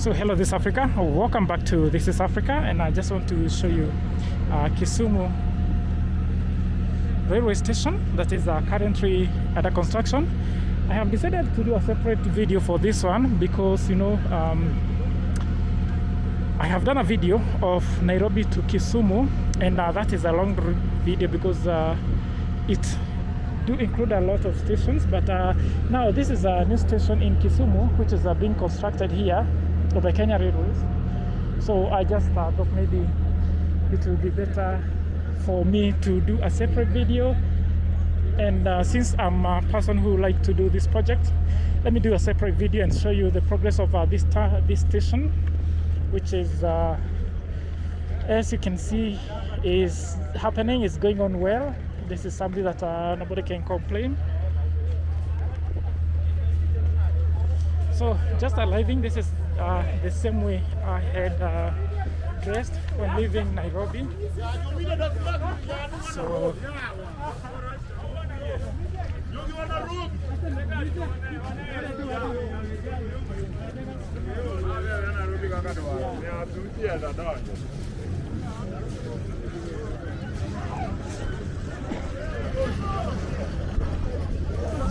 So hello, this is Africa. Welcome back to This is Africa, and I just want to show you Kisumu railway station that is currently under construction. I have decided to do a separate video for this one because I have done a video of Nairobi to Kisumu, and that is a long video because it do include a lot of stations. But now this is a new station in Kisumu which is being constructed here of the Kenya Railways. So I just thought maybe it will be better for me to do a separate video, and since I'm a person who like to do this project, let me do a separate video and show you the progress of this station, which is as you can see is happening, is going on well. This is something that nobody can complain. So just arriving, this is the same way I had dressed when leaving Nairobi. So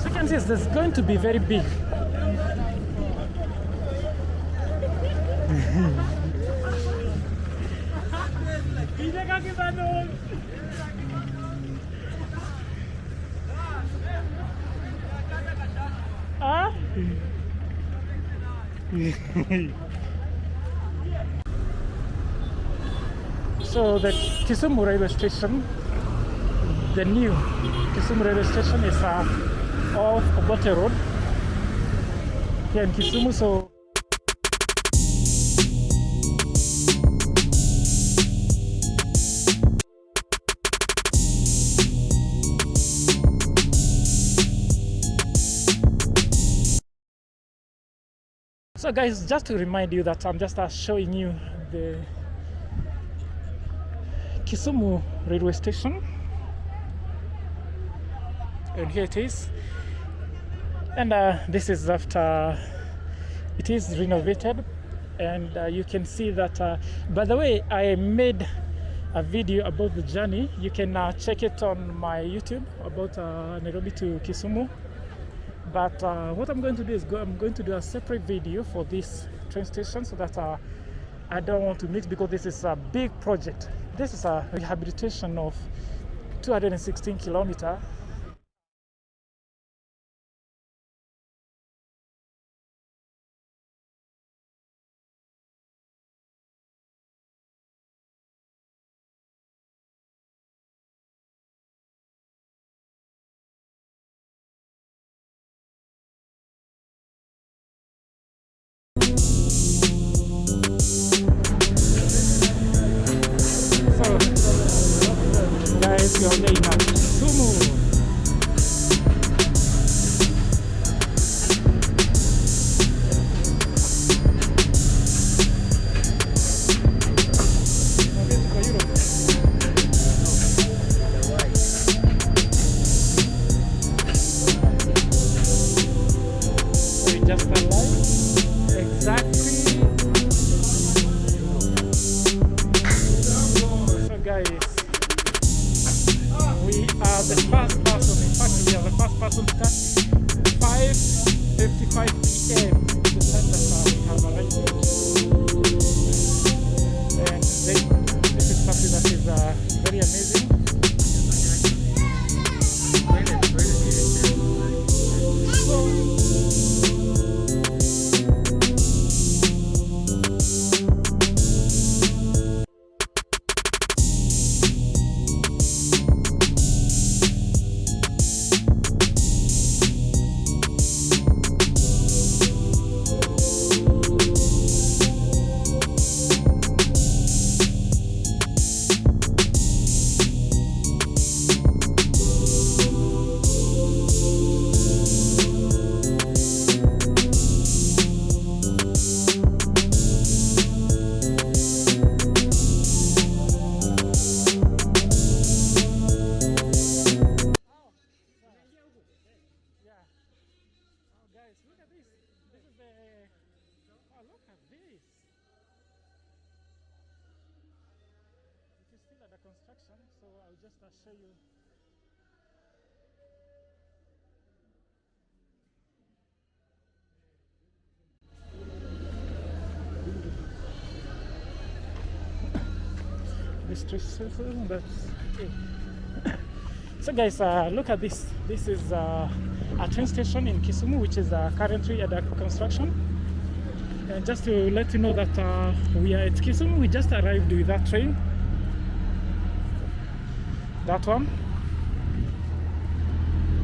you can see this is going to be very big. So the Kisumu railway station, the new Kisumu railway station is off Obote Road here in Kisumu. So guys, just to remind you that I'm just showing you the Kisumu railway station, and here it is. And this is after it is renovated, and you can see that by the way, I made a video about the journey. You can check it on my YouTube about Nairobi to Kisumu. But what I'm going to do is I'm going to do a separate video for this train station, so that I don't want to mix, because this is a big project. This is a rehabilitation of 216 kilometers. Guys, we are there in Kisumu. We just arrived exactly. So guys, we are the first person, in fact we are the first person to start 5:55 p.m. the time that we have arrived. And this is something that is very amazing. construction, so I'll just show you. That's okay. So guys, look at this. This is a train station in Kisumu, which is currently under construction. And just to let you know that we are at Kisumu, we just arrived with that train. That one.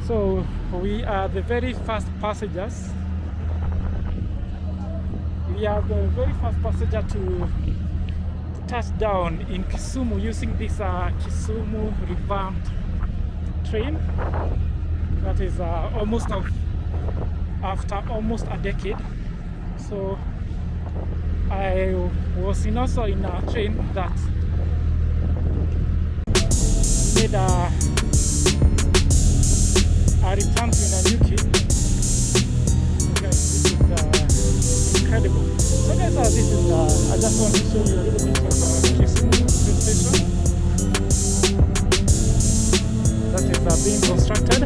So we are the very first passengers. We are the very first passenger to touch down in Kisumu using this Kisumu revamped train. That is after almost a decade. So I was also in a train that made a return to Nairobi. Guys, this is incredible. So guys, this is I just want to show you a little bit of Kisumu Train Station that is being constructed.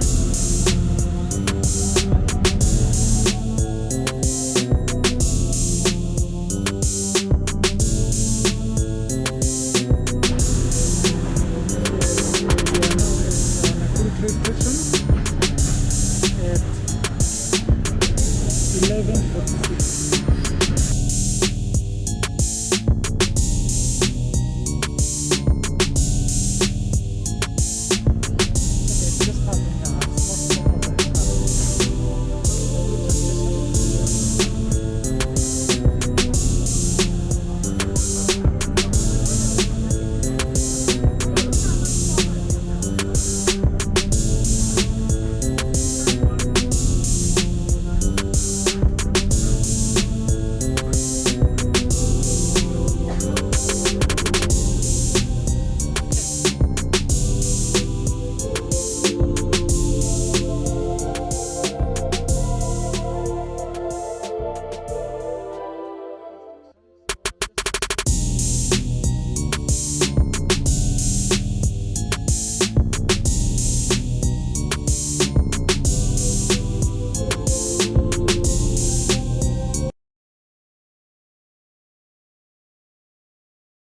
At 11:46.